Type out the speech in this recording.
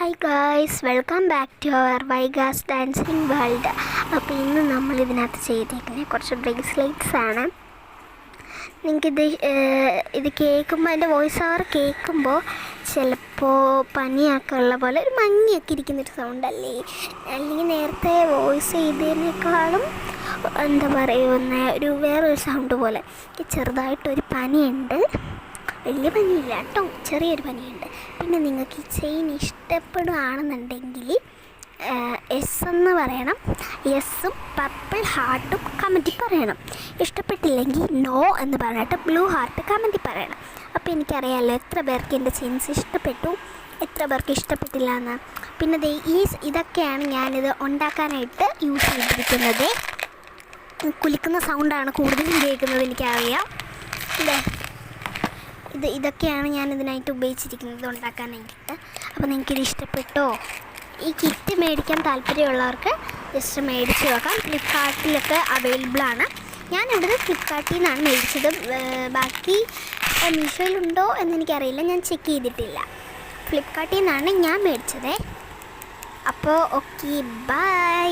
Hi guys, welcome back to our Vaiga's dancing world. അപ്പോൾ ഇന്ന് നമ്മൾ ഇതിനകത്ത് ചെയ്തേക്കുന്നത് കുറച്ച് ബ്രേസ്ലെറ്റ്സ് ആണ്. നിങ്ങൾക്കിത് ഇത് കേൾക്കുമ്പോൾ എൻ്റെ വോയിസ് ഓവർ കേൾക്കുമ്പോൾ ചിലപ്പോൾ പനിയൊക്കെ ഉള്ള പോലെ ഒരു മഞ്ഞൊക്കെ ഇരിക്കുന്നൊരു സൗണ്ടല്ലേ, അല്ലെങ്കിൽ നേരത്തെ വോയിസ് ചെയ്തതിനേക്കാളും എന്താ പറയുന്ന ഒരു വേറൊരു സൗണ്ട് പോലെ. ചെറുതായിട്ടൊരു പനിയുണ്ട്, വലിയ പനിയില്ല കേട്ടോ, ചെറിയൊരു പനിയുണ്ട്. പിന്നെ നിങ്ങൾക്ക് ഈ ചെയിൻ ഇഷ്ടപ്പെടുകയാണെന്നുണ്ടെങ്കിൽ എസ് എന്ന് പറയണം, എസ്സും പർപ്പിൾ ഹാർട്ടും കമൻറ്റിൽ പറയണം. ഇഷ്ടപ്പെട്ടില്ലെങ്കിൽ നോ എന്ന് പറഞ്ഞിട്ട് ബ്ലൂ ഹാർട്ട് കമൻറ്റിൽ പറയണം. അപ്പോൾ എനിക്കറിയാമല്ലോ എത്ര പേർക്ക് എൻ്റെ ചെയിൻസ് ഇഷ്ടപ്പെട്ടു, എത്ര പേർക്ക് ഇഷ്ടപ്പെട്ടില്ല എന്ന്. പിന്നെ ഇതൊക്കെയാണ് ഞാനിത് ഉണ്ടാക്കാനായിട്ട് യൂസ് ചെയ്തിരിക്കുന്നത്. കുലിക്കുന്ന സൗണ്ടാണ് കൂടുതലും കേൾക്കുന്നത്, എനിക്കറിയാം. ഇതൊക്കെയാണ് ഞാൻ ഇതിനായിട്ട് ഉപയോഗിച്ചിരിക്കുന്നത് ഉണ്ടാക്കാനായിട്ട്. അപ്പോൾ നിങ്ങൾക്കിത് ഇഷ്ടപ്പെട്ടോ? ഈ കിറ്റ് മേടിക്കാൻ താല്പര്യമുള്ളവർക്ക് ജസ്റ്റ് മേടിച്ച് നോക്കാം. ഫ്ലിപ്കാർട്ടിലൊക്കെ അവൈലബിൾ ആണ്. ഞാനിവിടെ ഫ്ലിപ്കാർട്ടിൽ നിന്നാണ് മേടിച്ചത്. ബാക്കി മീഷോയിലുണ്ടോ എന്നെനിക്കറിയില്ല, ഞാൻ ചെക്ക് ചെയ്തിട്ടില്ല. ഫ്ലിപ്കാർട്ടിൽ നിന്നാണ് ഞാൻ മേടിച്ചത്. അപ്പോൾ ഓക്കെ, ബൈ.